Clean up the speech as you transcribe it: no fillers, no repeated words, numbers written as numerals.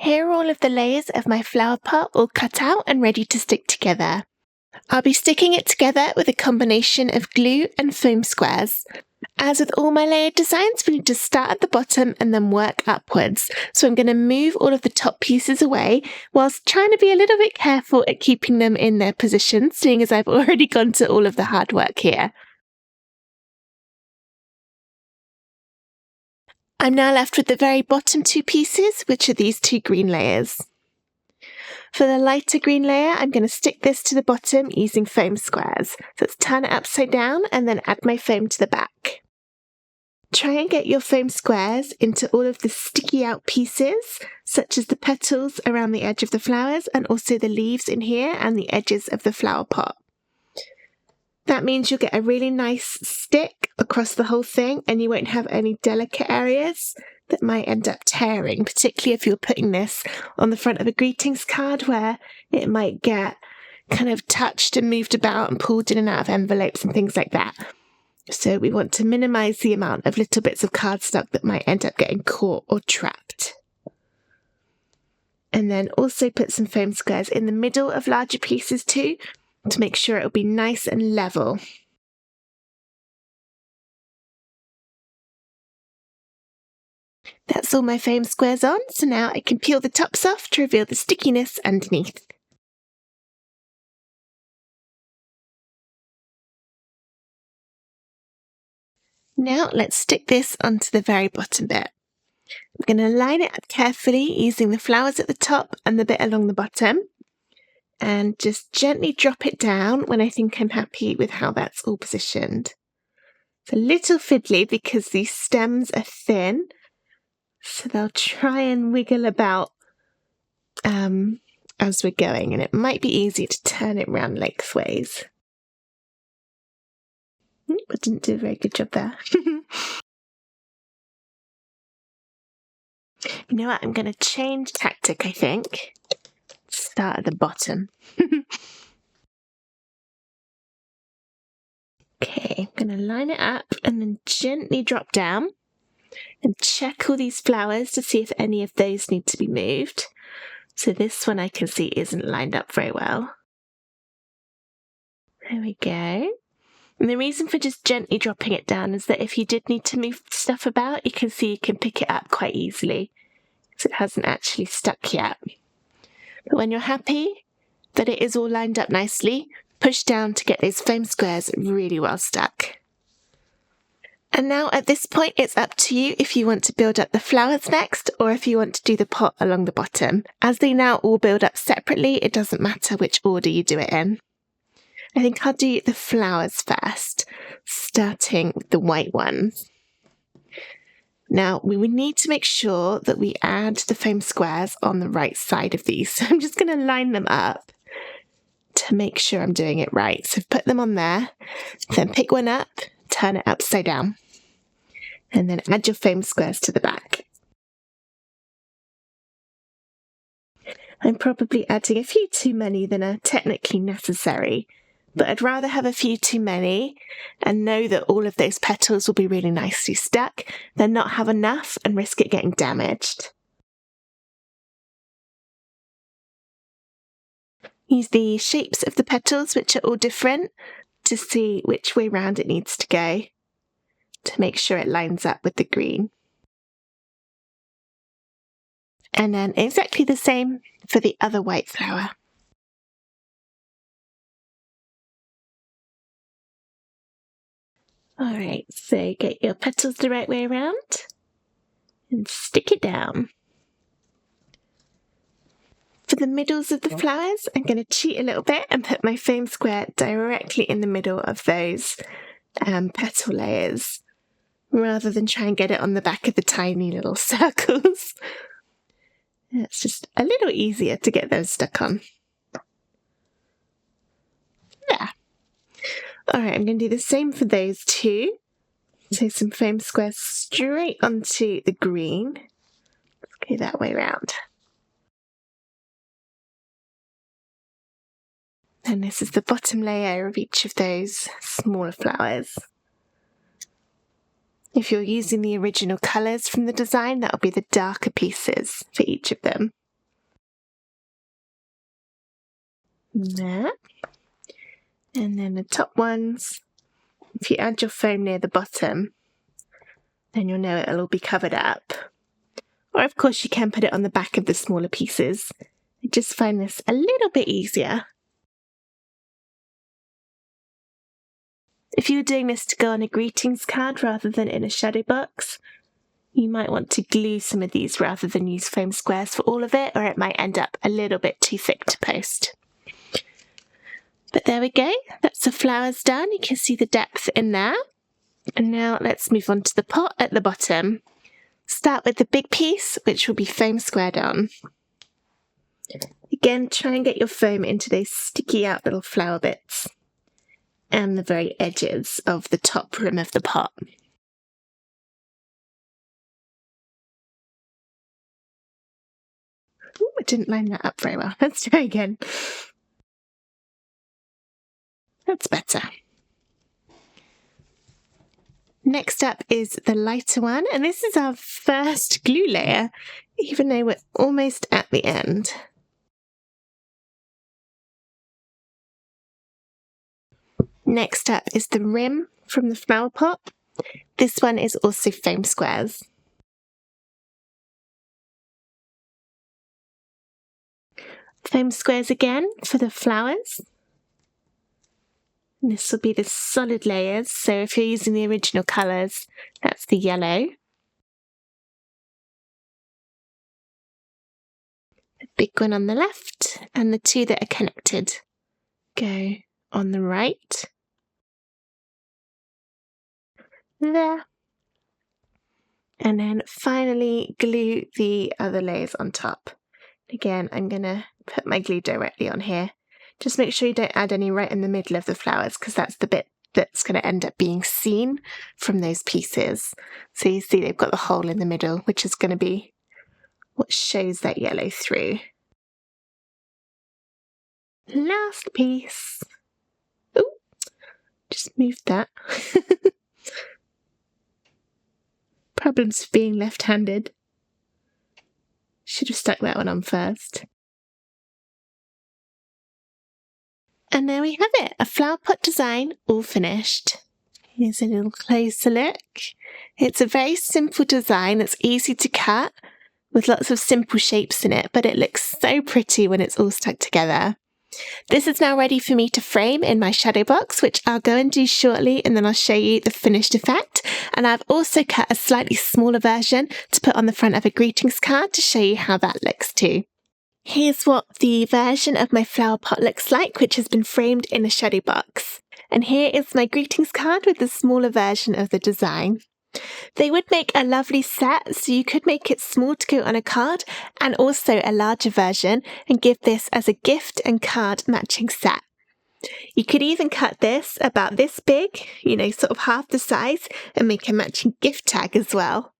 here are all of the layers of my flower pot all cut out and ready to stick together. I'll be sticking it together with a combination of glue and foam squares. As with all my layered designs, we need to start at the bottom and then work upwards. So I'm going to move all of the top pieces away whilst trying to be a little bit careful at keeping them in their positions, seeing as I've already gone to all of the hard work here. I'm now left with the very bottom two pieces, which are these two green layers. For the lighter green layer, I'm going to stick this to the bottom using foam squares. So let's turn it upside down and then add my foam to the back. Try and get your foam squares into all of the sticky out pieces, such as the petals around the edge of the flowers and also the leaves in here and the edges of the flower pot. That means you'll get a really nice stick across the whole thing and you won't have any delicate areas that might end up tearing, particularly if you're putting this on the front of a greetings card where it might get kind of touched and moved about and pulled in and out of envelopes and things like that. So we want to minimize the amount of little bits of cardstock that might end up getting caught or trapped. And then also put some foam squares in the middle of larger pieces too, to make sure it'll be nice and level. That's all my foam squares on, so now I can peel the tops off to reveal the stickiness underneath. Now let's stick this onto the very bottom bit. I'm going to line it up carefully using the flowers at the top and the bit along the bottom, and just gently drop it down when I think I'm happy with how that's all positioned. It's a little fiddly because these stems are thin, so they'll try and wiggle about as we're going, and it might be easy to turn it round lengthways. I didn't do a very good job there. You know what? I'm going to change tactic, I think. Start at the bottom. Okay, I'm going to line it up and then gently drop down and check all these flowers to see if any of those need to be moved. So this one I can see isn't lined up very well. There we go. And the reason for just gently dropping it down is that if you did need to move stuff about, you can see you can pick it up quite easily, because it hasn't actually stuck yet. But when you're happy that it is all lined up nicely, push down to get those foam squares really well stuck. And now at this point, it's up to you if you want to build up the flowers next, or if you want to do the pot along the bottom. As they now all build up separately, it doesn't matter which order you do it in. I think I'll do the flowers first, starting with the white ones. Now, we would need to make sure that we add the foam squares on the right side of these. So I'm just going to line them up to make sure I'm doing it right. So put them on there, then pick one up, turn it upside down, and then add your foam squares to the back. I'm probably adding a few too many than are technically necessary, but I'd rather have a few too many and know that all of those petals will be really nicely stuck than not have enough and risk it getting damaged. Use the shapes of the petals, which are all different, to see which way round it needs to go to make sure it lines up with the green. And then exactly the same for the other white flower. Alright, so get your petals the right way around and stick it down. For the middles of the flowers, I'm going to cheat a little bit and put my foam square directly in the middle of those petal layers, rather than try and get it on the back of the tiny little circles. It's just a little easier to get those stuck on. There. Alright, I'm going to do the same for those two. So some foam squares straight onto the green. Let's go that way round. And this is the bottom layer of each of those smaller flowers. If you're using the original colours from the design, that'll be the darker pieces for each of them. There. And then the top ones, if you add your foam near the bottom, then you'll know it'll all be covered up. Or of course you can put it on the back of the smaller pieces. I just find this a little bit easier. If you were doing this to go on a greetings card rather than in a shadow box, you might want to glue some of these rather than use foam squares for all of it, or it might end up a little bit too thick to post. But there we go, that's the flowers done. You can see the depth in there. And now let's move on to the pot at the bottom. Start with the big piece, which will be foam squared on. Again, try and get your foam into those sticky out little flower bits and the very edges of the top rim of the pot. Ooh, I didn't line that up very well. Let's try again. That's better. Next up is the lighter one, and this is our first glue layer, even though we're almost at the end. Next up is the rim from the flower pot. This one is also foam squares. Foam squares again for the flowers. And this will be the solid layers, so if you're using the original colours, that's the yellow. The big one on the left, and the two that are connected go on the right. There. And then finally glue the other layers on top. Again, I'm going to put my glue directly on here. Just make sure you don't add any right in the middle of the flowers, because that's the bit that's going to end up being seen from those pieces. So you see they've got the hole in the middle, which is going to be what shows that yellow through. Last piece. Ooh, just moved that. Problems of being left-handed. Should have stuck that one on first. And there we have it, a flower pot design all finished. Here's a little closer look. It's a very simple design that's easy to cut with lots of simple shapes in it, but it looks so pretty when it's all stuck together. This is now ready for me to frame in my shadow box, which I'll go and do shortly, and then I'll show you the finished effect. And I've also cut a slightly smaller version to put on the front of a greetings card to show you how that looks too. Here's what the version of my flower pot looks like, which has been framed in a shadow box. And here is my greetings card with the smaller version of the design. They would make a lovely set, so you could make it small to go on a card and also a larger version and give this as a gift and card matching set. You could even cut this about this big, sort of half the size, and make a matching gift tag as well.